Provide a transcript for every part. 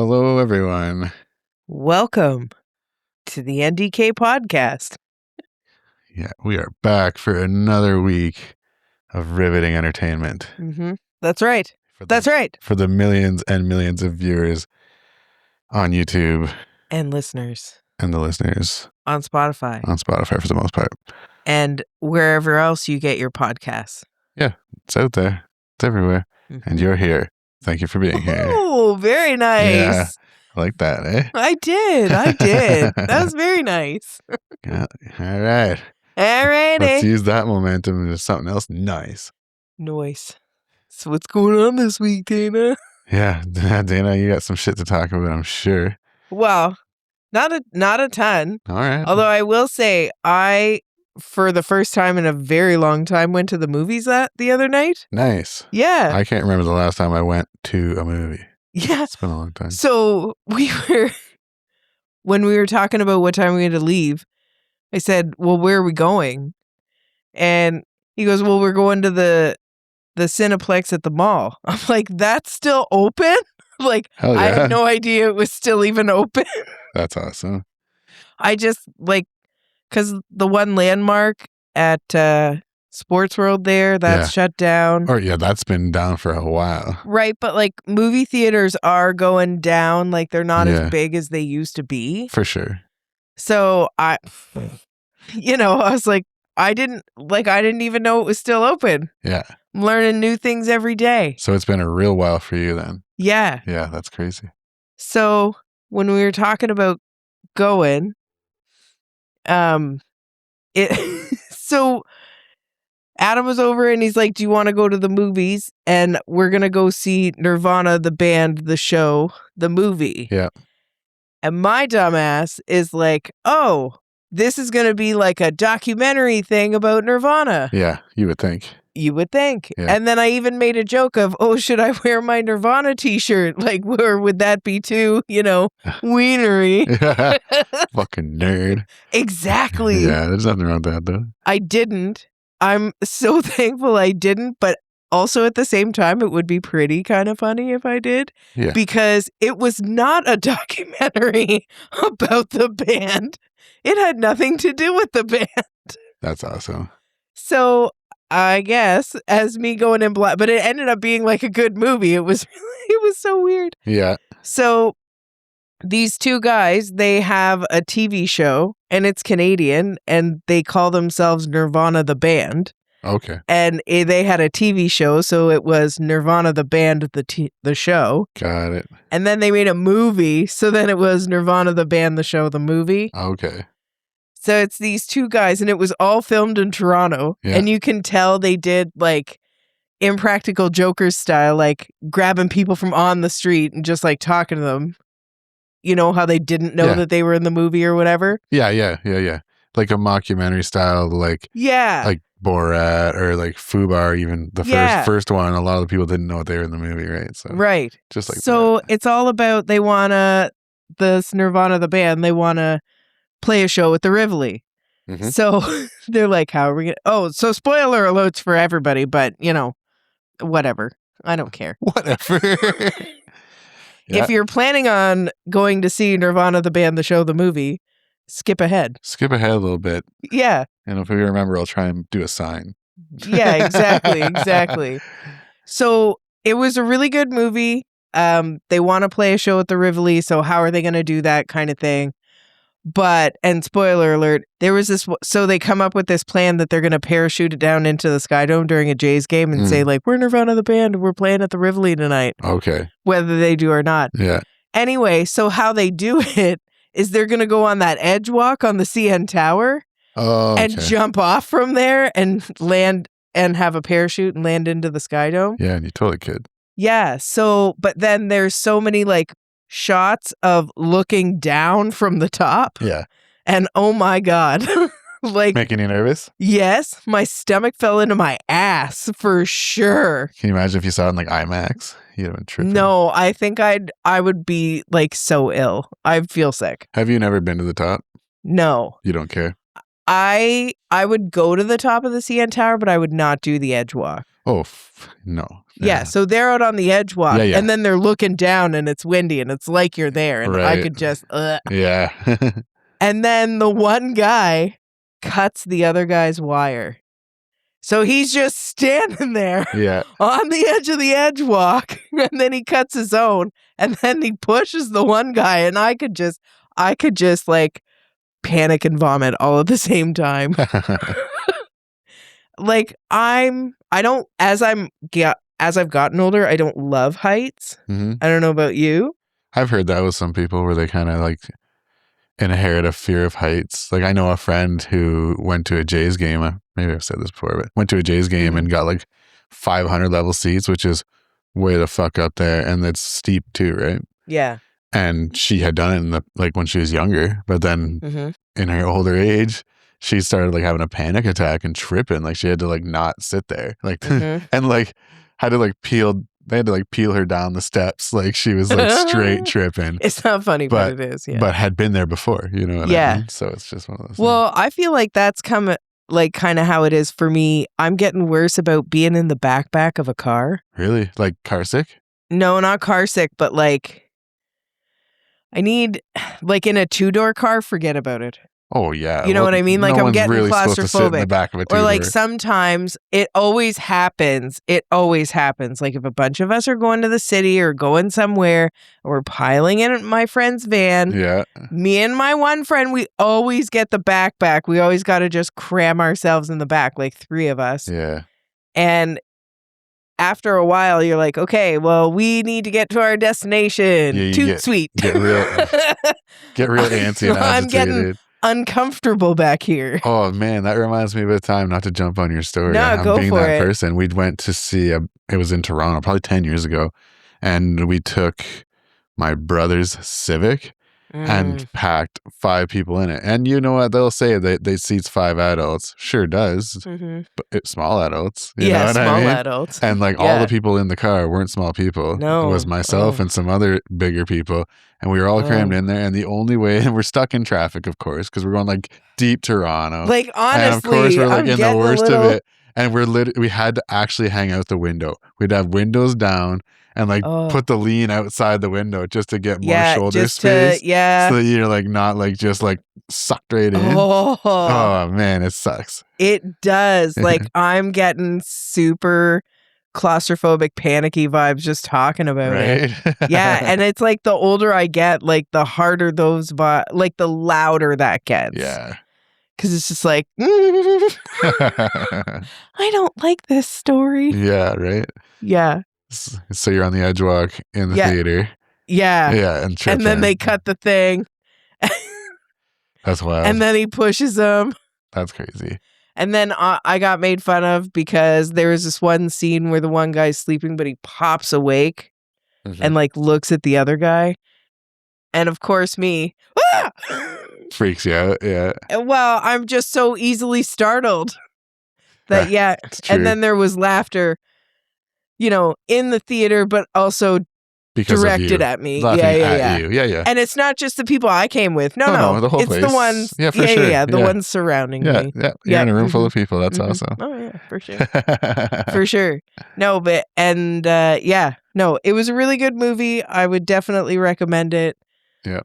Hello, everyone. Welcome to the NDK Podcast. Yeah, we are back for another week of riveting entertainment. Mm-hmm. That's right. For the millions and millions of viewers on YouTube. And listeners. And the listeners. On Spotify. On Spotify for the most part. And wherever else you get your podcasts. Yeah, it's out there. It's everywhere. Mm-hmm. And you're here. Thank you for being here. Oh, very nice. Yeah, I like that, eh? I did. That was very nice. Yeah. All right. All righty. Let's use that momentum into something else nice. Nice. So what's going on this week, Dana? Yeah, Dana, you got some shit to talk about, I'm sure. Well, not a ton. All right. Although I will say, I, for the first time in a very long time, went to the movies the other night. Nice. Yeah. I can't remember the last time I went to a movie. Yeah. It's been a long time. So when we were talking about what time we had to leave, I said, well, where are we going? And he goes, well, we're going to the Cineplex at the mall. I'm like, that's still open? Like, Hell yeah. I had no idea it was still even open. That's awesome. I just, because the one landmark at Sports World there, that's shut down. Oh, yeah, that's been down for a while. Right, but movie theaters are going down. They're not as big as they used to be. For sure. So I was like, I didn't even know it was still open. Yeah. I'm learning new things every day. So it's been a real while for you then. Yeah. Yeah, that's crazy. So when we were talking about going, so Adam was over and he's like, do you want to go to the movies? And we're going to go see Nirvana, the band, the show, the movie. Yeah. And my dumbass is like, oh, this is going to be like a documentary thing about Nirvana. Yeah, you would think. You would think. Yeah. And then I even made a joke of, oh, should I wear my Nirvana t-shirt? Or would that be too, wienery? Fucking nerd. Exactly. Yeah, there's nothing wrong with that, though. I didn't. I'm so thankful I didn't, but also at the same time, it would be pretty kind of funny if I did. Yeah. Because it was not a documentary about the band. It had nothing to do with the band. That's awesome. So I guess as me going in black, but it ended up being like a good movie. It was so weird. Yeah. So these two guys, they have a TV show and it's Canadian and they call themselves Nirvana the Band. Okay. And they had a TV show, so it was Nirvana the Band, the show. Got it. And then they made a movie, so then it was Nirvana the Band, the show, the movie. Okay. So it's these two guys, and it was all filmed in Toronto. Yeah. And you can tell they did Impractical Jokers style, grabbing people from on the street and just talking to them. You know how they didn't know that they were in the movie or whatever? Yeah. Like a mockumentary style, like Borat or Fubar, even the first one. A lot of the people didn't know they were in the movie, right? So right. Just like so that. It's all about this Nirvana the band. They want to play a show at the Rivoli. Mm-hmm. So they're like, how are we going to... Oh, so spoiler alerts for everybody, but, whatever. I don't care. Whatever. Yeah. If you're planning on going to see Nirvana the band, the show, the movie, skip ahead. Skip ahead a little bit. Yeah. And if we remember, I'll try and do a sign. Yeah, exactly. So it was a really good movie. They want to play a show at the Rivoli, so how are they going to do that kind of thing? But, and spoiler alert, there was this, so they come up with this plan that they're going to parachute it down into the Sky Dome during a Jays game and say we're Nirvana the band, we're playing at the Rivoli tonight. Okay. Whether they do or not. Yeah. Anyway, so how they do it is they're going to go on that edge walk on the CN Tower and jump off from there and land and have a parachute and land into the Sky Dome. Yeah, and you totally could. Yeah. So, but then there's so many shots of looking down from the top. Yeah. And oh my God. Making you nervous? Yes. My stomach fell into my ass for sure. Can you imagine if you saw it in IMAX? You'd have been tripping. No, I think I would be so ill. I'd feel sick. Have you never been to the top? No. You don't care? I would go to the top of the CN Tower, but I would not do the edge walk. Oh, no. Yeah, so they're out on the edge walk, and then they're looking down, and it's windy, and it's like you're there, and I could just... Yeah. And then the one guy cuts the other guy's wire. So he's just standing there on the edge of the edge walk, and then he cuts his own, and then he pushes the one guy, and I could just like panic and vomit all at the same time. Like as I've gotten older, I don't love heights. Mm-hmm. I don't know about you. I've heard that with some people where they kind of like inherit a fear of heights. Like I know a friend who went to a Jays game. Maybe I've said this before, but went to a Jays game and got like 500 level seats, which is way the fuck up there, and it's steep too, right? Yeah. And she had done it when she was younger, but then in her older age, she started like having a panic attack and tripping. Like she had to like not sit there, like and like had to like peel. They had to like peel her down the steps, like she was like straight tripping. It's not funny, but it is. Yeah. But had been there before, you know what I mean? So it's just one of those. Well, I feel like that's like kind of how it is for me. I'm getting worse about being in the backpack of a car. Really? Like car sick? No, not car sick, but like I need like in a 2-door car, forget about it. Oh yeah. You know what I mean? Like I'm getting really claustrophobic. To sit in the back of a or like sometimes it always happens. Like if a bunch of us are going to the city or going somewhere, and we're piling in my friend's van. Yeah. Me and my one friend, we always get the backpack. We always got to just cram ourselves in the back, like 3 of us. Yeah. And after a while, you're like, okay, well, we need to get to our destination. Yeah, Toot sweet. Get real antsy and agitated. I'm getting uncomfortable back here. Oh man, that reminds me of a time, not to jump on your story. No, I'm go being for that it. person. We went to see it was in Toronto, probably 10 years ago, and we took my brother's Civic and packed 5 people in it. And you know what they'll say, they seats 5 adults. Sure does, but it's small adults. You know what small I mean? Adults. And like all the people in the car weren't small people. No. It was myself and some other bigger people. And we were all crammed in there. And the only way, and we're stuck in traffic, of course, because we're going like deep Toronto. Like honestly, and of course we're like I'm in the worst of it. And we had to actually hang out the window. We'd have windows down and like put the lean outside the window just to get more shoulder space. So that you're like not like just like sucked right in. Oh man, it sucks. It does. Like I'm getting super claustrophobic, panicky vibes just talking about it. Yeah, and it's like the older I get, like the harder those like the louder that gets. Yeah. Because it's just like, I don't like this story. Yeah, right? Yeah. So you're on the edge walk in the theater. Yeah. Yeah. And then they cut the thing. That's wild. And then he pushes them. That's crazy. And then I got made fun of because there was this one scene where the one guy's sleeping, but he pops awake and like looks at the other guy. And of course me, freaks you out. Yeah. Well, I'm just so easily startled that, and then there was laughter, you know, in the theater, but also because directed at me. Yeah. And it's not just the people I came with. No, the whole it's place. the ones. Yeah, for sure. The ones surrounding me. Yeah. You're in a room full of people. That's awesome. Oh yeah, for sure. For sure. No, but it was a really good movie. I would definitely recommend it. Yeah.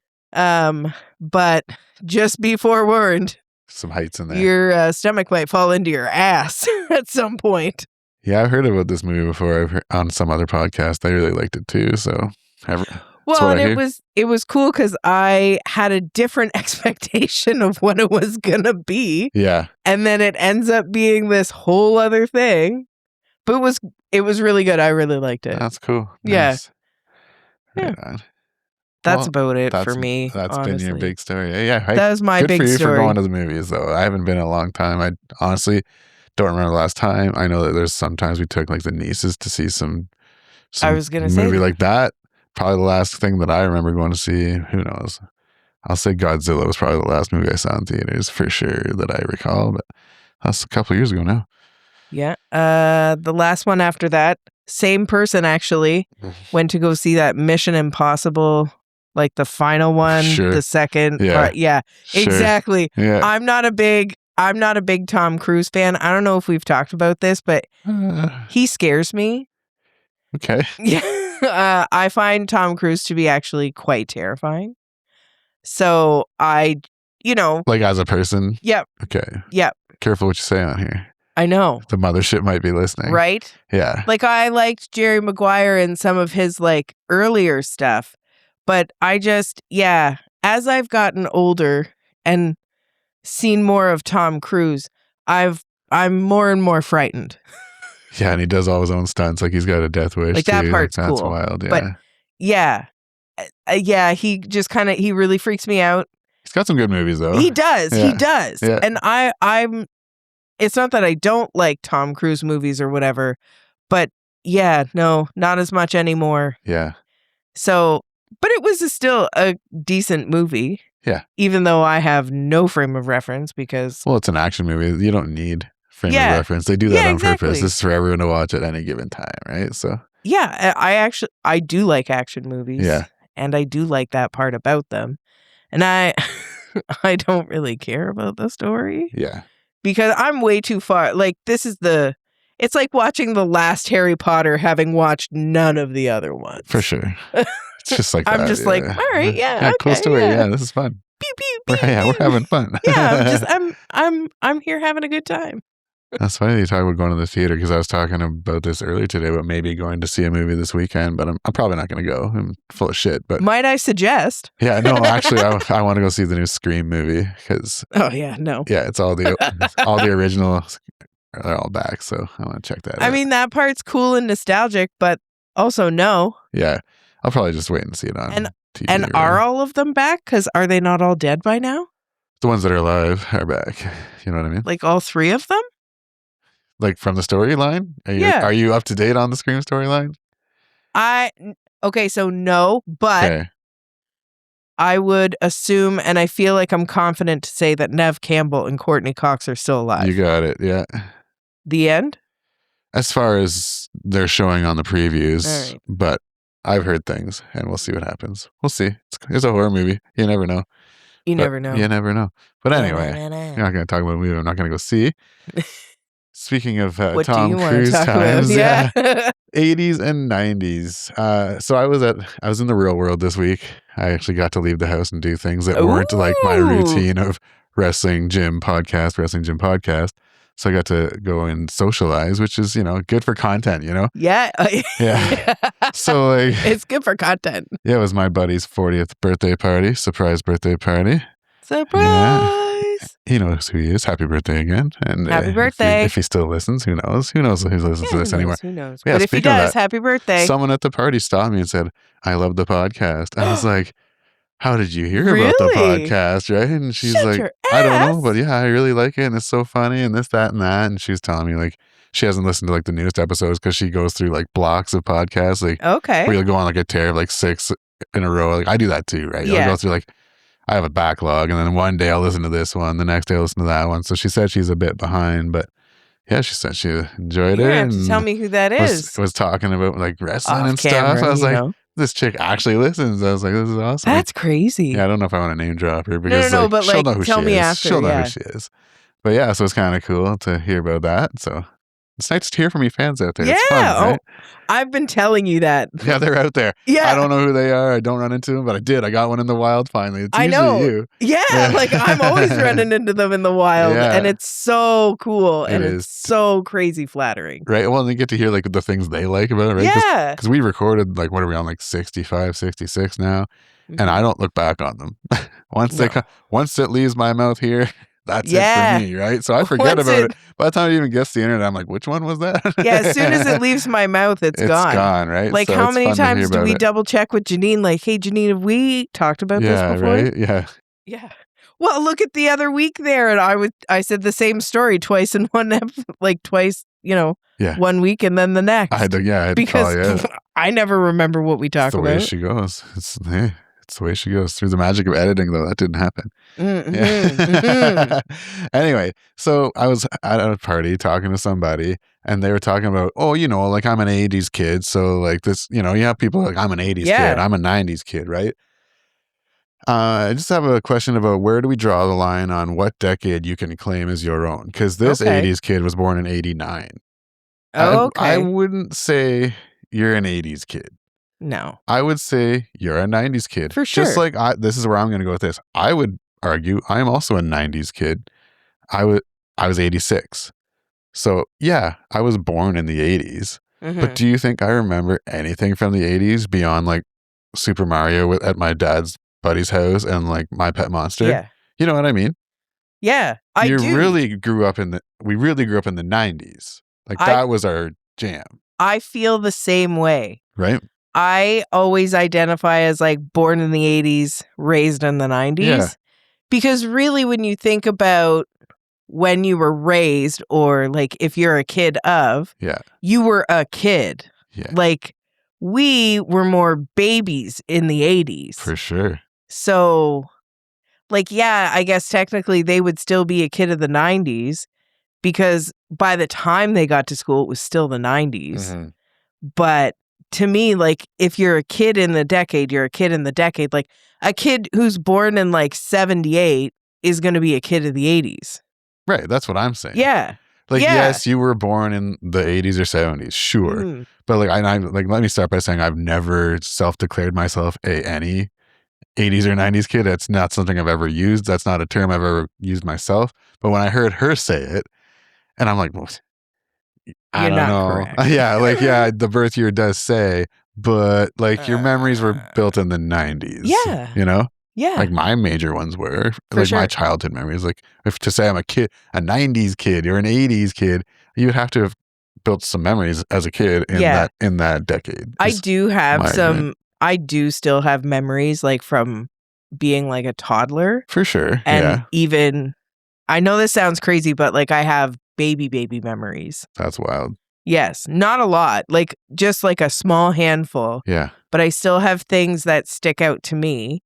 But just be forewarned. Some heights in there. Your stomach might fall into your ass at some point. Yeah, I've heard about this movie before. I've heard on some other podcast. I really liked it too. So, it was cool because I had a different expectation of what it was gonna be. Yeah, and then it ends up being this whole other thing. But it was really good. I really liked it. That's cool. Nice. Yeah. Right. That's about it for me. That's honestly. been your big story. Yeah. That was my big story. Good for you for going to the movies, though. I haven't been in a long time. I honestly don't remember the last time. I know that there's sometimes we took like the nieces to see some I was gonna movie say like that. Probably the last thing that I remember going to see. Who knows? I'll say Godzilla was probably the last movie I saw in theaters for sure that I recall. But that's a couple of years ago now. Yeah. The last one after that, same person actually went to go see that Mission Impossible. Like the final one, the second. Yeah. Sure. Exactly. Yeah. I'm not a big I'm not a big Tom Cruise fan. I don't know if we've talked about this, but he scares me. Okay. Yeah. I find Tom Cruise to be actually quite terrifying. So like as a person? Yep. Okay. Yep. Careful what you say on here. I know. The mothership might be listening. Right? Yeah. Like I liked Jerry Maguire and some of his like earlier stuff, but I just, as I've gotten older and seen more of Tom Cruise, I'm more and more frightened. Yeah, and he does all his own stunts. Like he's got a death wish. Like that part's that's cool. wild. Yeah. But he just he really freaks me out. He's got some good movies though. He does. Yeah. He does. Yeah. And I'm it's not that I don't like Tom Cruise movies or whatever, but no, not as much anymore. Yeah. So, but it was still a decent movie. Yeah. Even though I have no frame of reference because Well, it's an action movie. You don't need frame of reference. They do that on purpose. This is for everyone to watch at any given time, right? So yeah, I do like action movies. Yeah. And I do like that part about them. And I don't really care about the story. Yeah. Because I'm way too far. Like it's like watching the last Harry Potter having watched none of the other ones. For sure. It's just like I'm just like, all right, okay, cool story. Yeah, this is fun. Pew, pew, pew, we're having fun. I'm here having a good time. That's funny you talk about going to the theater because I was talking about this earlier today about maybe going to see a movie this weekend, but I'm probably not going to go. I'm full of shit. But might I suggest? Yeah, no, actually, I want to go see the new Scream movie because it's all the originals are all back, so I want to check that out. I mean, that part's cool and nostalgic, but also no. Yeah, I'll probably just wait and see it on TV. And are all of them back? Because are they not all dead by now? The ones that are alive are back. You know what I mean? Like all three of them? Like from the storyline? Are you up to date on the Scream storyline? Okay, so no, but I would assume, and I feel like I'm confident to say that Neve Campbell and Courtney Cox are still alive. You got it, yeah. The end? As far as they're showing on the previews, but I've heard things, and we'll see what happens. We'll see. It's a horror movie. You never know. You never know. But anyway, you're not going to talk about a movie I'm not going to go see. Speaking of Tom Cruise times, 80s and 90s. So I was in the real world this week. I actually got to leave the house and do things that weren't like my routine of wrestling gym podcast. So I got to go and socialize, which is, good for content, Yeah. Yeah. So like, it's good for content. Yeah, it was my buddy's 40th birthday party, surprise birthday party. Surprise! Yeah. He knows who he is. Happy birthday again. And happy birthday. If he still listens, who knows? Who knows who listens to this anymore? Who knows? Yeah, but if he does, happy birthday. Someone at the party stopped me and said, I love the podcast. I was like, how did you hear about the podcast? Right? And she's like, I don't know, but yeah, I really like it. And it's so funny and this, that, and that. And she was telling me like, she hasn't listened to like the newest episodes because she goes through like blocks of podcasts. Like, where you'll go on like a tear of like 6 in a row. Like I do that too, right? You'll go through like, I have a backlog, and then one day I'll listen to this one, the next day I'll listen to that one. So she said she's a bit behind, but yeah, she said she enjoyed it. You have to tell me who that is. Was talking about like wrestling and stuff. I was like, this chick actually listens. I was like, this is awesome. That's crazy. Yeah, I don't know if I want to name drop her because no, but she'll know who tell she me is. after. She'll know who she is. But yeah, so it's kind of cool to hear about that. So it's nice to hear from you fans out there. Yeah. It's fun, right? I've been telling you that. Yeah, they're out there. Yeah. I don't know who they are. I don't run into them, but I did. I got one in the wild finally. It's usually you. Yeah, like I'm always running into them in the wild, and it's so cool, and it's so crazy flattering. Right. Well, and you get to hear like the things they like about it, right? Yeah. Because we recorded like, what are we on, like 65, 66 now? And I don't look back on them. Once it leaves my mouth here, that's it for me, right? So I forget about it. By the time it even gets to the internet, I'm like, which one was that? Yeah, as soon as it leaves my mouth, it's gone. It's gone, right? Like, so how many times do we double check with Janine? Like, hey, Janine, have we talked about this before? Right? Yeah. Yeah. Well, look at the other week there, and I said the same story twice in one, twice, 1 week and then the next. I had to because I never remember what we talked about. It's the way she goes. It's the way she goes. Through the magic of editing, though, that didn't happen. Anyway, so I was at a party talking to somebody, and they were talking about, like I'm an 80s kid. So like this, you have people like, I'm an 80s kid. I'm a 90s kid, right? I just have a question about where do we draw the line on what decade you can claim as your own? Because this Okay. 80s kid was born in 89. Oh, I okay. wouldn't say you're an 80s kid. No. I would say you're a 90s kid. For Just sure. like this is where I'm going to go with this. I would argue I'm also a 90s kid. I was 86. So, yeah, I was born in the 80s. But do you think I remember anything from the 80s beyond like Super Mario at my dad's buddy's house and like My Pet Monster? Yeah. You know what I mean? Yeah, I do. we really grew up in the 90s. Like that was our jam. I feel the same way. Right? I always identify as like born in the 80s, raised in the 90s. Yeah. Because really when you think about when you were raised, or like if you're a kid of, you were a kid. Yeah. Like we were more babies in the 80s. For sure. So like, yeah, I guess technically they would still be a kid of the 90s because by the time they got to school, it was still the 90s. Mm-hmm. But to me, like if you're a kid in the decade, you're a kid in the decade. Like a kid who's born in like 78 is going to be a kid of the 80s. Right. That's what I'm saying. Yeah. Like, yes, you were born in the 80s or 70s, sure. Mm-hmm. But like, I like, let me start by saying I've never self-declared myself any 80s or 90s kid. That's not something I've ever used. That's not a term I've ever used myself. But when I heard her say it, and I'm like, well, I don't know. Correct. Yeah, like, yeah, the birth year does say, but like your memories were built in the 90s. Yeah. You know? Yeah. Like my major ones were. For like sure. my childhood memories. Like if to say I'm a 90s kid or an 80s kid, you would have to have built some memories as a kid in that decade. I do have some I do still have memories like from being like a toddler. For sure. And even I know this sounds crazy, but like I have baby memories. That's wild. Yes, not a lot, like just like a small handful. Yeah. But I still have things that stick out to me.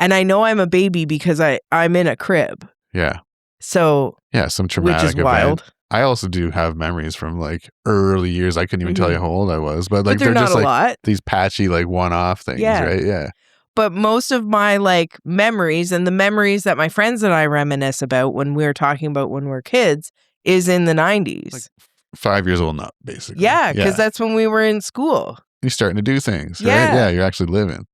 And I know I'm a baby because I'm in a crib. Yeah. So yeah, some traumatic which is wild. Event. I also do have memories from like early years. I couldn't even tell you how old I was, but like they're not just a like lot. These patchy like one-off things, right? Yeah. But most of my like memories and the memories that my friends and I reminisce about when we're talking about when we're kids is in the 90s. Like 5 years old and up, basically. Yeah, because that's when we were in school. You're starting to do things, right? Yeah, you're actually living.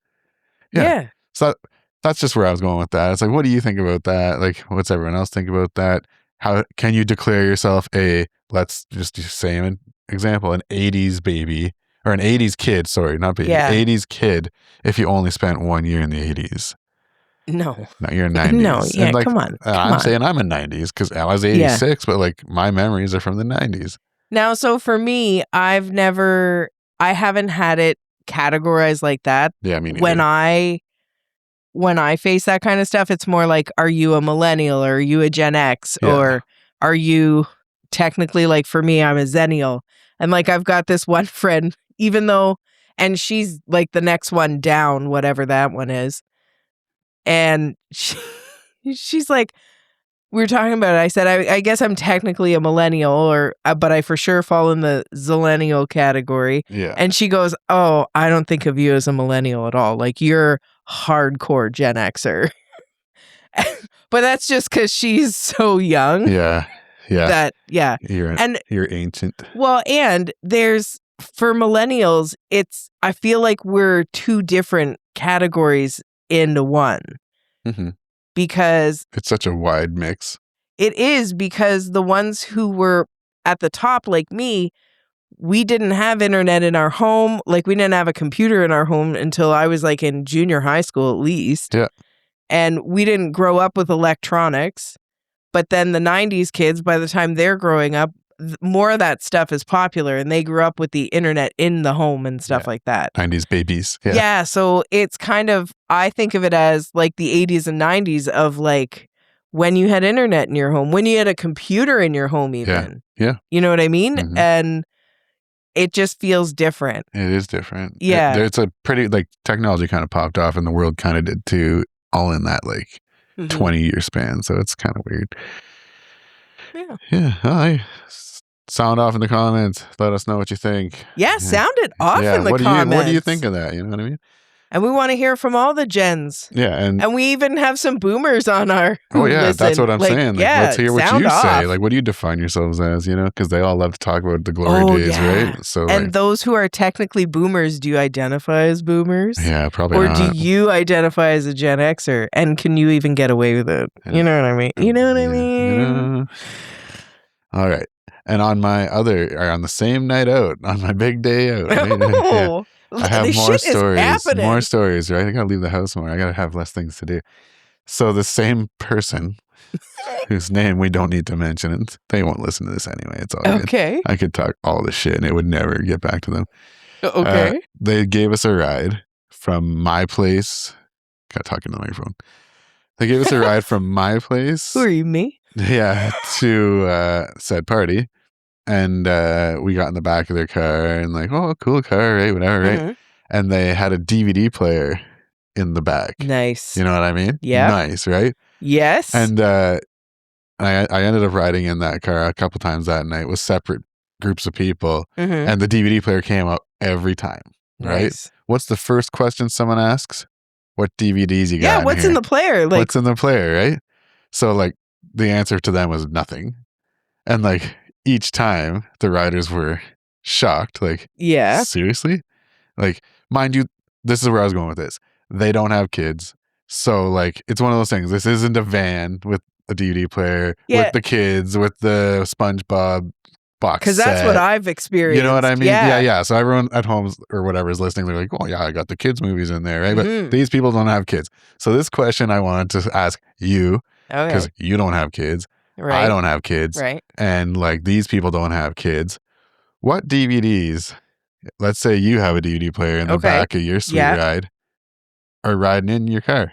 Yeah. So that's just where I was going with that. It's like, what do you think about that? Like, what's everyone else think about that? How can you declare yourself let's just say an example, an 80s baby or an 80s kid, sorry, not baby, 80s kid if you only spent 1 year in the 80s? No, you're 90s. No, yeah, and like, come on. I'm saying I'm a 90s because I was 86, but like my memories are from the 90s. Now, so for me, I haven't had it categorized like that. Yeah, me neither. When I face that kind of stuff, it's more like, are you a millennial or are you a Gen X or are you technically, like for me, I'm a Zennial. And like, I've got this one friend, and she's like the next one down, whatever that one is. And she's like, we were talking about it. I said, I guess I'm technically a millennial but I for sure fall in the zillennial category. Yeah. And she goes, oh, I don't think of you as a millennial at all. Like you're hardcore Gen Xer. But that's just because she's so young. Yeah. Yeah. You're ancient. Well, and for millennials, I feel like we're two different categories into one. Mm-hmm. Because it's such a wide mix. It is, because the ones who were at the top, like me, we didn't have internet in our home. Like we didn't have a computer in our home until I was like in junior high school at least. Yeah. And we didn't grow up with electronics. But then the 90s kids, by the time they're growing up, more of that stuff is popular and they grew up with the internet in the home and stuff like that. 90s babies. Yeah. So it's kind of, I think of it as like the 80s and 90s of like when you had internet in your home, when you had a computer in your home even. Yeah. You know what I mean? Mm-hmm. And it just feels different. It is different. Yeah. It's a pretty, like technology kind of popped off and the world kind of did too, all in that like 20-year span. So it's kind of weird. Yeah. Yeah. Sound off in the comments. Let us know what you think. Yeah, sound it off in the comments. What do you think of that? You know what I mean? And we want to hear from all the gens. Yeah. And we even have some boomers on our Oh, yeah. listen. That's what I'm saying. Like, let's hear what you say. Like, what do you define yourselves as, Because they all love to talk about the glory days, right? So, and those who are technically boomers, do you identify as boomers? Yeah, probably or not. do you identify as a Gen Xer? And can you even get away with it? You know what I mean? You know what I mean? All right. And on the same night out, on my big day out, right? I have more stories. More stories, right? I gotta leave the house more. I gotta have less things to do. So the same person, whose name we don't need to mention, and they won't listen to this anyway. It's all good. Okay. I could talk all this shit and it would never get back to them. Okay. They gave us a ride from my place. Got talking to the microphone. They gave us a ride from my place. Who are you, me? Yeah, to said party. And we got in the back of their car and like, oh, cool car, right? Whatever, right? Mm-hmm. And they had a DVD player in the back. Nice. You know what I mean? Yeah. Nice, right? Yes. And I ended up riding in that car a couple times that night with separate groups of people. Mm-hmm. And the DVD player came up every time, right? Nice. What's the first question someone asks? What DVDs you got? Yeah, what's in the player? Like, what's in the player, right? So like the answer to them was nothing. And like each time the riders were shocked, like, yeah, seriously? Like, mind you, this is where I was going with this. They don't have kids. So like it's one of those things. This isn't a van with a DVD player, with the kids, with the SpongeBob box set. Because that's what I've experienced. You know what I mean? Yeah. So everyone at home or whatever is listening, they're like, oh yeah, I got the kids movies in there, right? Mm-hmm. But these people don't have kids. So this question I wanted to ask you, because you don't have kids. Right. I don't have kids. Right. And like these people don't have kids. What DVDs, let's say you have a DVD player in the back of your sweet ride, are riding in your car?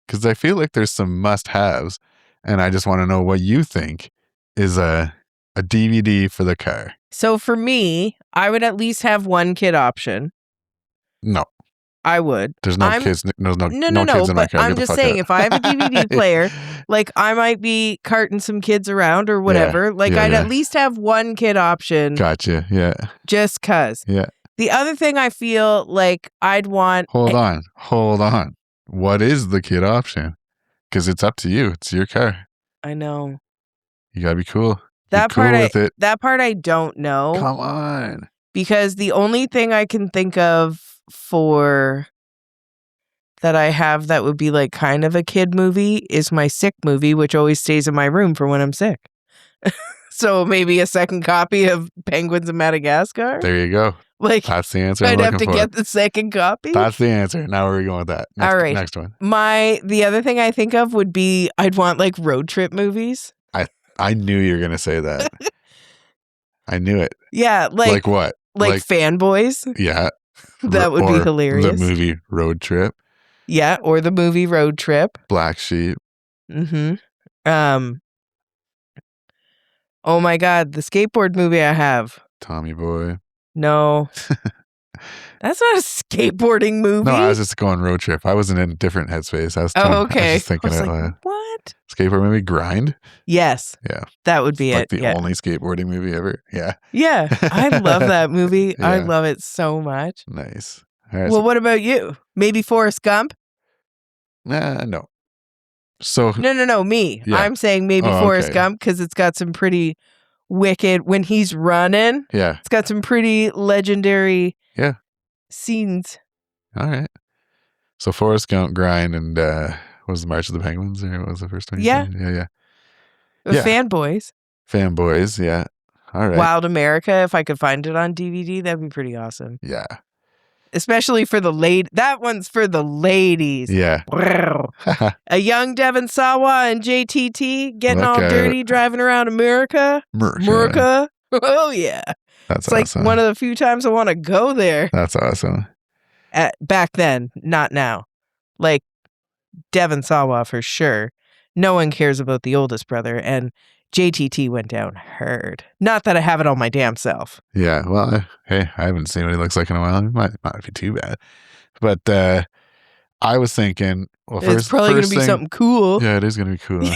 Because I feel like there's some must-haves. And I just want to know what you think is a DVD for the car. So for me, I would at least have one kid option. No. I would. There's no kids. No kids in my car. But I'm just saying, if I have a DVD player, like I might be carting some kids around or whatever. I'd at least have one kid option. Gotcha. Yeah. Just cause. Yeah. The other thing I feel like I'd want. Hold on. What is the kid option? Because it's up to you. It's your car. I know. You gotta be cool. That part I don't know. Come on. Because the only thing I can think of for that I have that would be like kind of a kid movie is my sick movie, which always stays in my room for when I'm sick. So maybe a second copy of Penguins of Madagascar. There you go. Like that's the answer. I'd have to get the second copy. That's the answer. Now where are we going with that? All right. Next one. The other thing I think of would be I'd want like road trip movies. I knew you were gonna say that. I knew it. Yeah, like what? Like Fanboys. Yeah. That would be hilarious. The movie Road Trip. Yeah, or the movie Road Trip. Black Sheep. Mm-hmm. Oh my God, the skateboard movie I have. Tommy Boy. No. That's not a skateboarding movie. No, I was just going road trip. I wasn't in a different headspace. I was just thinking what? Skateboard movie Grind? Yes. Yeah. That would be like the only skateboarding movie ever. Yeah. Yeah. I love that movie. Yeah. I love it so much. Nice. All right, well, what about you? Maybe Forrest Gump? No. So No, me. Yeah. I'm saying maybe Forrest Gump because it's got some pretty wicked, when he's running, it's got some pretty legendary scenes. All right. So Forrest Gump, Grind, and was the March of the Penguins, or what was the first one? Yeah. Fanboys. Fanboys, yeah. All right. Wild America, if I could find it on DVD, that'd be pretty awesome. Yeah. Especially for the that one's for the ladies. Yeah. A young Devon Sawa and JTT getting all dirty, driving around America. America. Oh, yeah. That's awesome. It's like one of the few times I want to go there. That's awesome. Back then, not now. Like Devon Sawa for sure. No one cares about the oldest brother, and JTT went down hard. Not that I have it on my damn self. Yeah, well, I haven't seen what he looks like in a while. It might not be too bad. But I was thinking, it's probably going to be something cool. Yeah, it is going to be cool.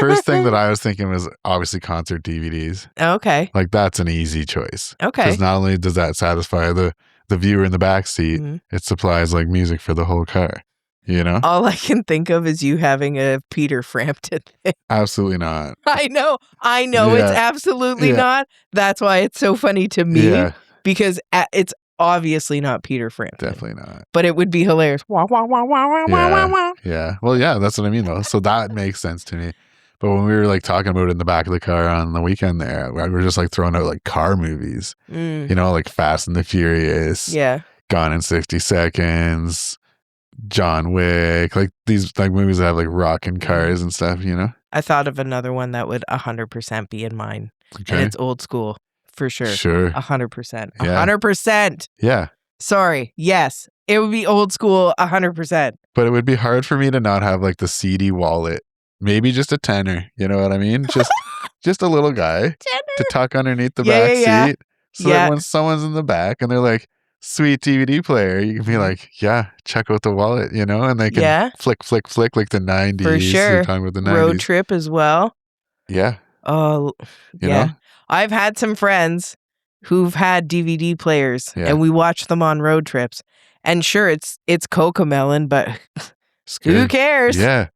First thing that I was thinking was obviously concert DVDs. Okay. Like that's an easy choice. Okay. Because not only does that satisfy the the viewer in the back seat, it supplies like music for the whole car. You know? All I can think of is you having a Peter Frampton thing. Absolutely not. I know. It's absolutely not. That's why it's so funny to me because it's obviously not Peter Frampton. Definitely not. But it would be hilarious. Wah, wah, wah, wah, wah, wah, wah. Yeah. Well, yeah, that's what I mean though. So that makes sense to me. But when we were like talking about it in the back of the car on the weekend there, we were just like throwing out like car movies, you know, like Fast and the Furious, Gone in 60 Seconds, John Wick, like these like movies that have like rocking cars and stuff, you know? I thought of another one that would 100% be in mine. Okay. And it's old school for sure. 100%. 100%. Yeah. Sorry. Yes. It would be old school 100%. But it would be hard for me to not have like the CD wallet. Maybe just a tenner. You know what I mean? Just a little guy to tuck underneath the back seat. So that when someone's in the back and they're like, sweet DVD player, you can be like, check out the wallet, you know, and they can flick like the 90s. For sure. You're talking about the 90s. Road trip as well. Yeah. Oh, you know? I've had some friends who've had DVD players and we watch them on road trips. And sure, it's Cocomelon, but who cares? Yeah.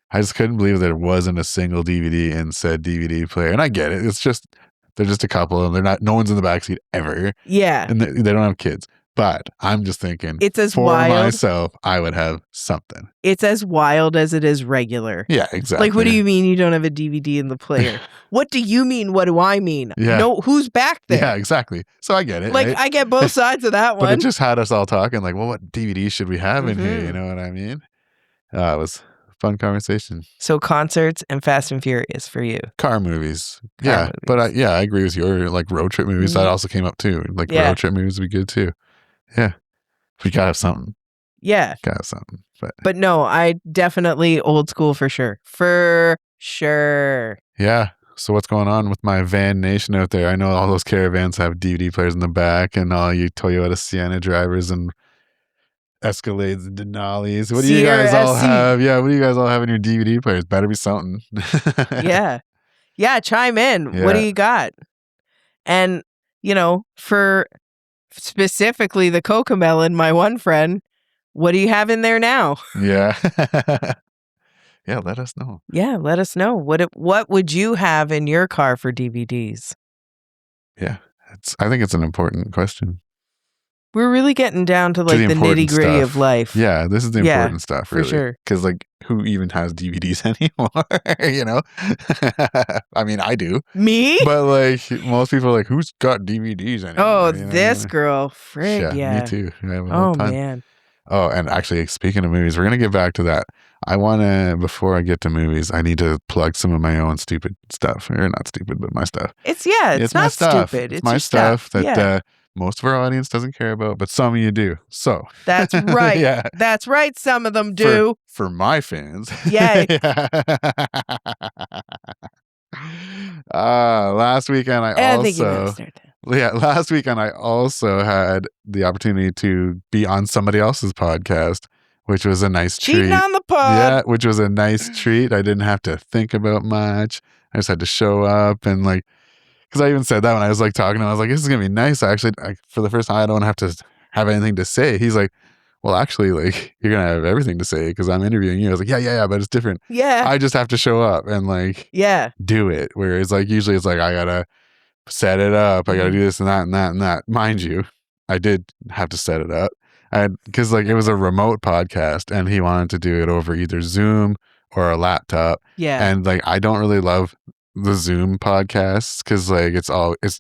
I just couldn't believe there wasn't a single DVD in said DVD player. And I get it. It's just, they're just a couple and no one's in the backseat ever. Yeah. And they don't have kids. But I'm just thinking, it's as for wild. myself, I would have something. It's as wild as it is regular. Yeah, exactly. Like, what do you mean you don't have a DVD in the player? What do you mean? What do I mean? Yeah. No, who's back there? Yeah, exactly. So I get it. Like, right? I get both sides of that one. But it just had us all talking like, well, what DVD should we have in here? You know what I mean? It was a fun conversation. So concerts and Fast and Furious for you. Car movies. Movies. But I agree with your like road trip movies. That also came up too. Like road trip movies would be good too. Yeah. We gotta have something. Yeah. Gotta have something. But no, I definitely old school for sure. For sure. Yeah. So what's going on with my van nation out there? I know all those caravans have DVD players in the back and all you Toyota Sienna drivers and Escalades and Denali's. What do you guys all have? Yeah, what do you guys all have in your DVD players? Better be something. Yeah, chime in. Yeah. What do you got? And, you know, for specifically the Cocomelon, my one friend, what do you have in there now? Yeah. Yeah, let us know. Yeah, let us know. What would you have in your car for DVDs? Yeah, I think it's an important question. We're really getting down to like the nitty gritty of life. Yeah, this is the important stuff, really. For sure. Because like, who even has DVDs anymore? You know? I mean, I do. Me? But like, most people are like, who's got DVDs anymore? Oh, you know? This girl. Frig, yeah. Me too. Oh, man. Oh, and actually, speaking of movies, we're going to get back to that. I want to, before I get to movies, I need to plug some of my own stupid stuff. Or not stupid, but my stuff. It's not my stuff. Stupid. It's my stuff that most of our audience doesn't care about, but some of you do. So that's right. Yeah. That's right. Some of them do. For my fans. Yay. Last weekend I also had the opportunity to be on somebody else's podcast, which was a nice treat. Cheating on the pod. Yeah, which was a nice treat. I didn't have to think about much. I just had to show up and like, because I even said that when I was like talking to him, I was like, this is going to be nice. Actually, for the first time, I don't have to have anything to say. He's like, well, actually, like, you're going to have everything to say because I'm interviewing you. I was like, yeah, but it's different. Yeah. I just have to show up and like, do it. Whereas like, usually it's like, I got to set it up. I got to do this and that and that and that. Mind you, I did have to set it up. Because like, it was a remote podcast and he wanted to do it over either Zoom or a laptop. Yeah. And like, I don't really love the Zoom podcasts because like it's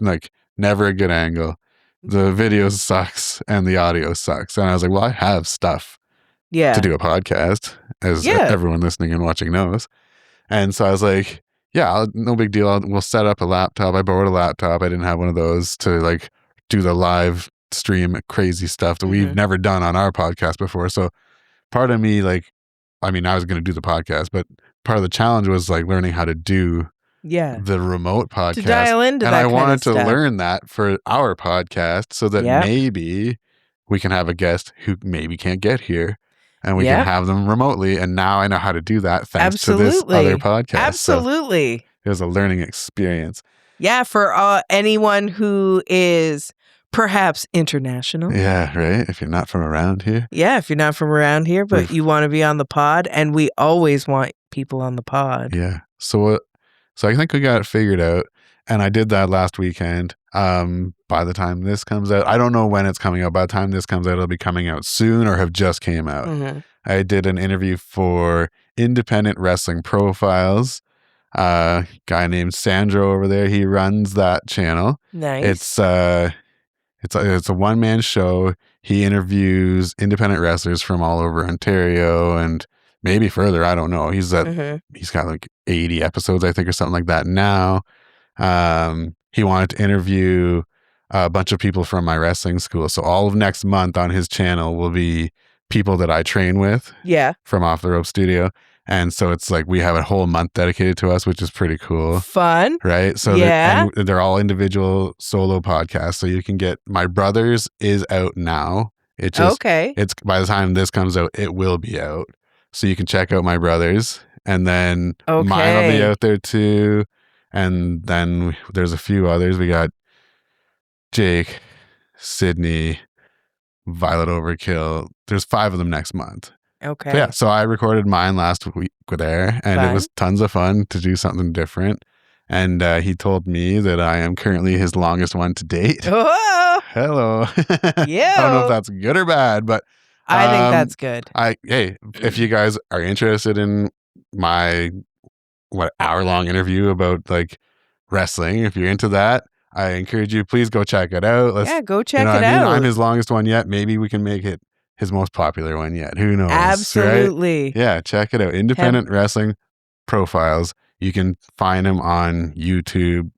like never a good angle. The video sucks and the audio sucks. And I was like, well, I have stuff to do a podcast, as everyone listening and watching knows. And so I was like, no big deal. We'll set up a laptop. I borrowed a laptop. I didn't have one of those to like do the live stream crazy stuff that we've never done on our podcast before. So part of me, like, I mean, I was going to do the podcast, but part of the challenge was like learning how to do the remote podcast. To dial into and that I wanted to stuff. learn that for our podcast so that maybe we can have a guest who maybe can't get here and we can have them remotely. And now I know how to do that thanks to this other podcast. Absolutely. So it was a learning experience. Yeah, for anyone who is Perhaps international. Yeah, right? If you're not from around here. Yeah, if you're not from around here, but you want to be on the pod, and we always want people on the pod. Yeah. So I think we got it figured out, and I did that last weekend. By the time this comes out, I don't know when it's coming out. By the time this comes out, it'll be coming out soon or have just came out. Mm-hmm. I did an interview for Independent Wrestling Profiles. Guy named Sandro over there. He runs that channel. Nice. It's a one-man show. He interviews independent wrestlers from all over Ontario and maybe further. I don't know. He's got like 80 episodes, I think, or something like that now. He wanted to interview a bunch of people from my wrestling school. So all of next month on his channel will be people that I train with. Yeah. From Off the Rope Studio. And so it's like we have a whole month dedicated to us, which is pretty cool. Fun. Right? So they're all individual solo podcasts. So you can get my brother's is out now. It's by the time this comes out, it will be out. So you can check out my brother's. And then mine will be out there too. And then there's a few others. We got Jake, Sydney, Violet Overkill. There's 5 of them next month. Okay. But yeah, so I recorded mine last week there, and it was tons of fun to do something different. And he told me that I am currently his longest one to date. Oh! Hello. Yeah. I don't know if that's good or bad, but I think that's good. Hey, if you guys are interested in my hour-long interview about like wrestling, if you're into that, I encourage you, please go check it out. Go check it out. I'm his longest one yet. Maybe we can make it his most popular one yet. Who knows? Absolutely. Right? Yeah, check it out. Independent Wrestling Profiles. You can find him on YouTube,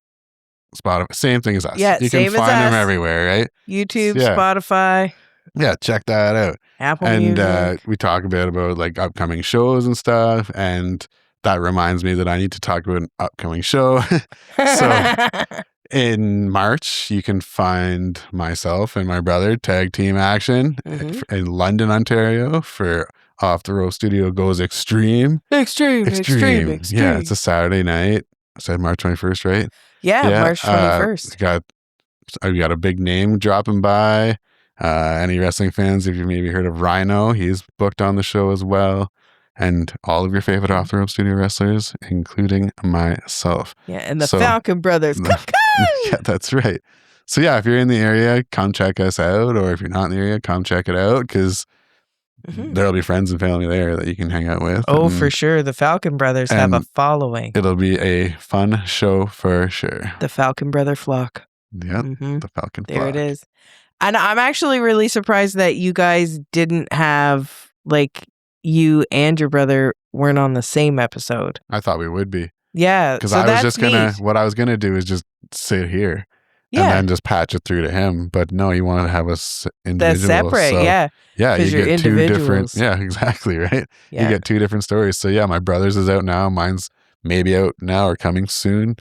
Spotify. Same thing as us. Yeah, you can find him everywhere, right? YouTube, Spotify. Yeah, check that out. Apple Music. And we talk a bit about like upcoming shows and stuff. And that reminds me that I need to talk about an upcoming show. So in March, you can find myself and my brother tag team action in London, Ontario for Off the Rope Studio Goes Extreme. Extreme. Yeah, it's a Saturday night. I said March 21st, right? Yeah, March 21st. We got a big name dropping by. Any wrestling fans, if you've maybe heard of Rhino, he's booked on the show as well. And all of your favorite Off the Rope Studio wrestlers, including myself. Yeah, and the Falcon Brothers. Yeah, that's right. So yeah, if you're in the area, come check us out. Or if you're not in the area, come check it out because there'll be friends and family there that you can hang out with. Oh, for sure. The Falcon Brothers have a following. It'll be a fun show for sure. The Falcon Brother flock. Yep, the Falcon flock. There it is. And I'm actually really surprised that you guys didn't have, like, you and your brother weren't on the same episode. I thought we would be. Yeah. Because I was just what I was going to do is just sit here and then just patch it through to him. But no, you want to have us individual. That's separate, Yeah, you get 2 different. Yeah, exactly, right? Yeah. You get 2 different stories. So yeah, my brother's is out now. Mine's maybe out now or coming soon.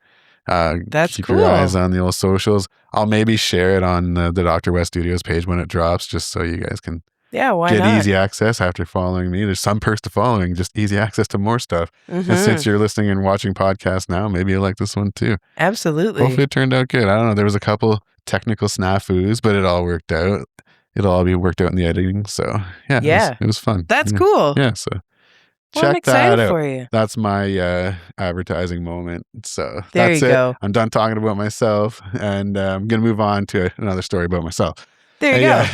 That's keep cool. your eyes on the old socials. I'll maybe share it on the Dr. West Studios page when it drops, just so you guys can why get not? easy access after following me. There's some perks to following, just easy access to more stuff. And since you're listening and watching podcasts now, maybe you like this one too. Absolutely. Hopefully it turned out good. I don't know. There was a couple technical snafus, but it all worked out. It'll all be worked out in the editing. So yeah. It was fun. That's cool. Yeah. So I'm excited for you. That's my advertising moment. So there that's you go. I'm done talking about myself, and I'm going to move on to another story about myself. There you go.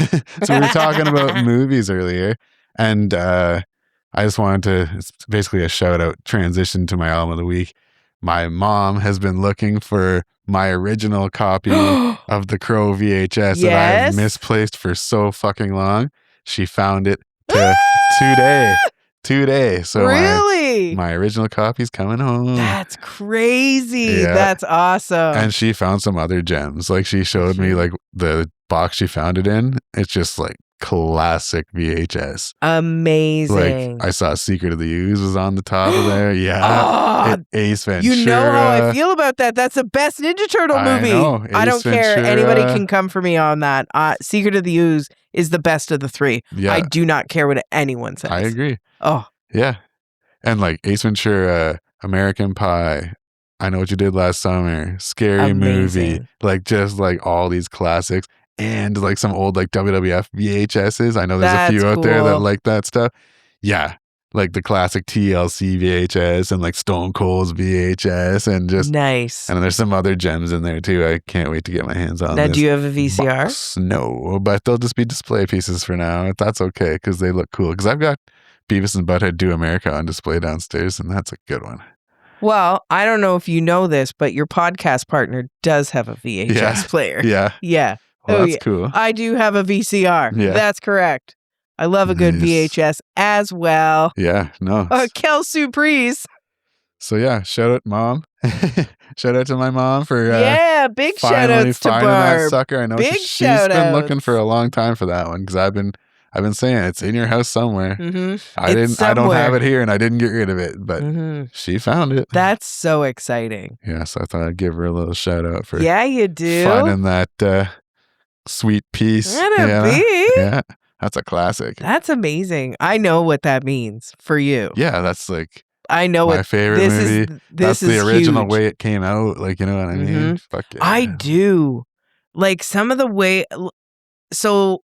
So we were talking about movies earlier, and I just wanted to, it's basically a shout out transition to my album of the week. My mom has been looking for my original copy of The Crow VHS that I've misplaced for so fucking long. She found it today. So really? My original copy's coming home. That's crazy. Yeah. That's awesome. And she found some other gems. Like she showed me like the box she found it in. It's just like classic VHS. Amazing. Like I saw Secret of the Ooze was on the top of there. Yeah. Ace Ventura. You know how I feel about that. That's the best Ninja Turtle movie. I don't care. Anybody can come for me on that. Secret of the Ooze is the best of the 3. Yeah. I do not care what anyone says. I agree. Oh. Yeah. And like Ace Ventura, American Pie, I Know What You Did Last Summer, Scary Movie, like just like all these classics. and like some old like WWF VHSs. I know there's a few That's out there that cool. like that stuff. Yeah. Like the classic TLC VHS and like Stone Cold's VHS and just Nice. and there's some other gems in there too. I can't wait to get my hands on Now, this. do you have a VCR? Box. No, but they'll just be display pieces for now. That's okay because they look cool. Because I've got Beavis and Butthead Do America on display downstairs, and that's a good one. Well, I don't know if you know this, but your podcast partner does have a VHS player. Yeah. Yeah. Well, that's cool. I do have a VCR. Yeah. That's correct. I love a good VHS as well. Yeah, no. Kel Surprise. So yeah, shout out mom. Shout out to my mom for big shout finally outs to finding Barb. that sucker. I know Big she's shout been outs. looking for a long time for that one because I've been saying it's in your house somewhere. Mm-hmm. I don't have it here and I didn't get rid of it, but she found it. That's so exciting. Yeah, so I thought I'd give her a little shout out for you do. finding that sweet piece. Yeah, that's a classic. That's amazing. I know what that means for you. Yeah, that's like I know my what favorite movie. This that's the is original huge. way it came out. Like, you know what I mean? Fuck yeah. I do. Like some of the way. So,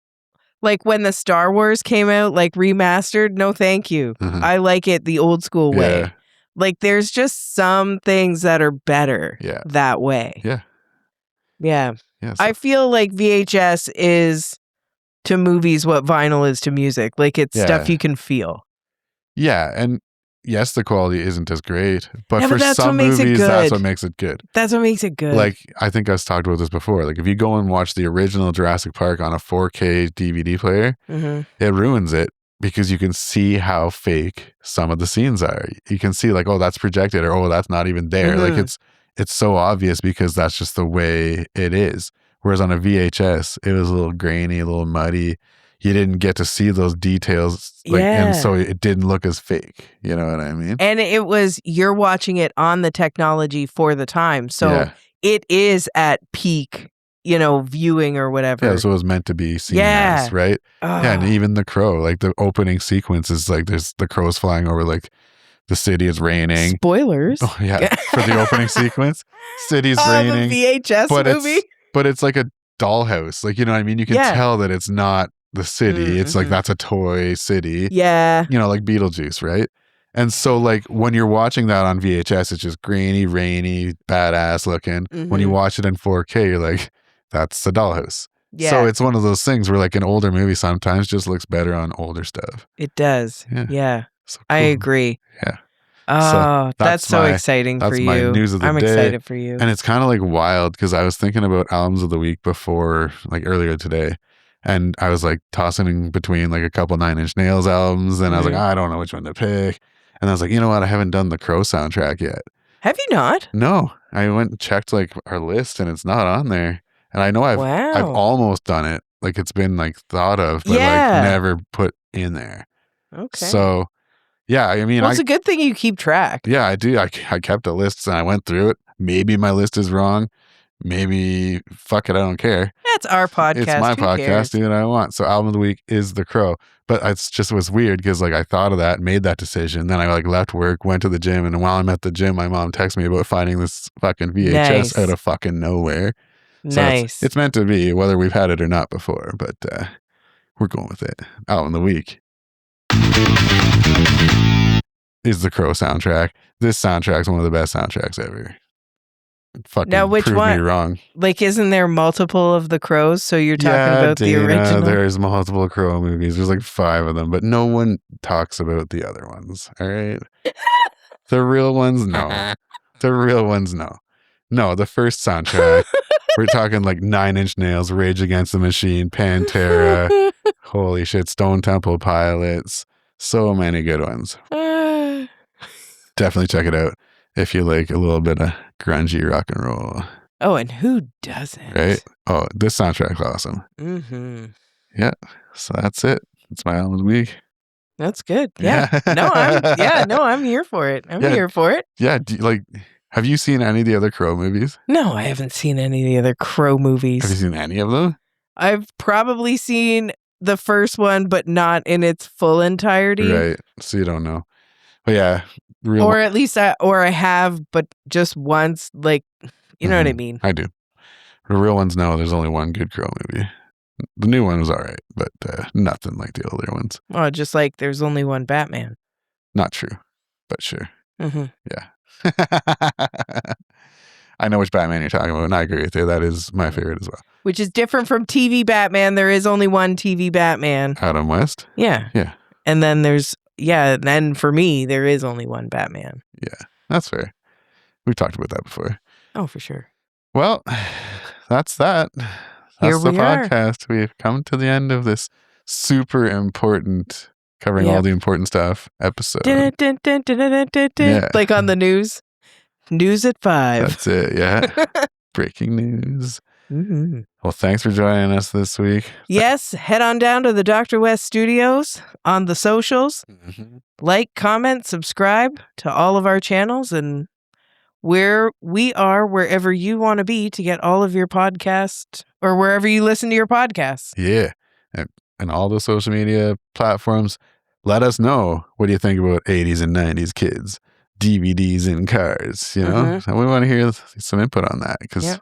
like when the Star Wars came out, like remastered. No, thank you. I like it the old school way. Like there's just some things that are better that way. Yeah. So. I feel like VHS is to movies what vinyl is to music. Like it's stuff you can feel. Yeah, and yes, the quality isn't as great, but but for some movies, that's what makes it good. That's what makes it good. Like, I think I've talked about this before. Like, if you go and watch the original Jurassic Park on a 4K DVD player, it ruins it because you can see how fake some of the scenes are. You can see like, oh, that's projected, or oh, that's not even there. Like, it's so obvious because that's just the way it is. Whereas on a VHS, it was a little grainy, a little muddy. You didn't get to see those details, and so it didn't look as fake. You know what I mean? And it was, you're watching it on the technology for the time. So it is at peak, viewing or whatever. Yeah, so it was meant to be seen as, right? Yeah, and even The Crow, like the opening sequence is like there's the crows flying over like the city is raining. Spoilers. Oh, yeah, for the opening sequence. City's raining. The VHS movie. But it's like a dollhouse. Like, you know what I mean? You can tell that it's not the city. It's like that's a toy city. Yeah. Like Beetlejuice, right? And so like when you're watching that on VHS, it's just grainy, rainy, badass looking. When you watch it in 4K, you're like, that's the dollhouse. Yeah. So it's one of those things where like an older movie sometimes just looks better on older stuff. It does. Yeah. So cool. I agree. Yeah. Oh, so that's so exciting for you. That's my news of the day. I'm excited for you. And it's kind of like wild because I was thinking about albums of the week before, like earlier today. And I was like tossing between like a couple Nine Inch Nails albums. And I was like, I don't know which one to pick. And I was like, you know what? I haven't done the Crow soundtrack yet. Have you not? No. I went and checked like our list and it's not on there. And I know I've almost done it. Like it's been like thought of, but like never put in there. Okay. So yeah, I mean, it's a good thing you keep track. Yeah, I do. I kept a list and I went through it. Maybe my list is wrong. Maybe, fuck it, I don't care. It's our podcast. It's my podcast. Cares? Do what I want. So album of the week is The Crow. But it's just was weird because like I thought of that, made that decision. Then I like left work, went to the gym. And while I'm at the gym, my mom texted me about finding this fucking VHS out of fucking nowhere. So it's meant to be, whether we've had it or not before. But we're going with it. Album of the week is the Crow soundtrack. This soundtrack is one of the best soundtracks ever. Fucking now, which prove one? Me wrong. Like, isn't there multiple of the Crows? So you're talking about the original? There's multiple Crow movies. There's like 5 of them, but no one talks about the other ones. All right, the real ones, no. The real ones, no. No, the first soundtrack. We're talking like 9 Inch Nails, Rage Against the Machine, Pantera. Holy shit, Stone Temple Pilots. So many good ones. Definitely check it out if you like a little bit of grungy rock and roll. Oh, and who doesn't? Right? Oh, this soundtrack's awesome. Yeah. So that's it. It's my album of the week. That's good. Yeah. I'm here for it. I'm here for it. Yeah. Have you seen any of the other Crow movies? No, I haven't seen any of the other Crow movies. Have you seen any of them? I've probably seen the first one, but not in its full entirety. Right. So you don't know. But yeah. Or at least I have, but just once, like, you know what I mean? I do. The real ones, no, there's only one good Crow movie. The new one was all right, but nothing like the older ones. Oh, just like there's only one Batman. Not true, but sure. Mm-hmm. Yeah. I know which Batman you're talking about, and I agree with you. That is my favorite as well. Which is different from TV Batman. There is only one TV Batman. Adam West? Yeah. Yeah. And then then for me, there is only one Batman. Yeah, that's fair. We've talked about that before. Oh, for sure. Well, that's that. That's the podcast. We've come to the end of this super important, covering all the important stuff episode. Yeah. Like on the news. News at 5. That's it, yeah. Breaking news. Mm-hmm. Well, thanks for joining us this week. Yes, head on down to the Dr. West Studios on the socials. Mm-hmm. Like, comment, subscribe to all of our channels, and where we are wherever you want to be to get all of your podcasts, or wherever you listen to your podcasts. Yeah. And all the social media platforms. Let us know, what do you think about 80s and 90s kids, DVDs in cars, you know? Mm-hmm. And we want to hear some input on that, because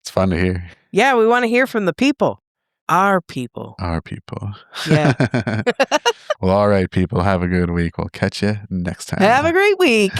it's fun to hear. Yeah, we want to hear from the people. Our people. Our people. Yeah. Well, all right, people. Have a good week. We'll catch you next time. Have a great week.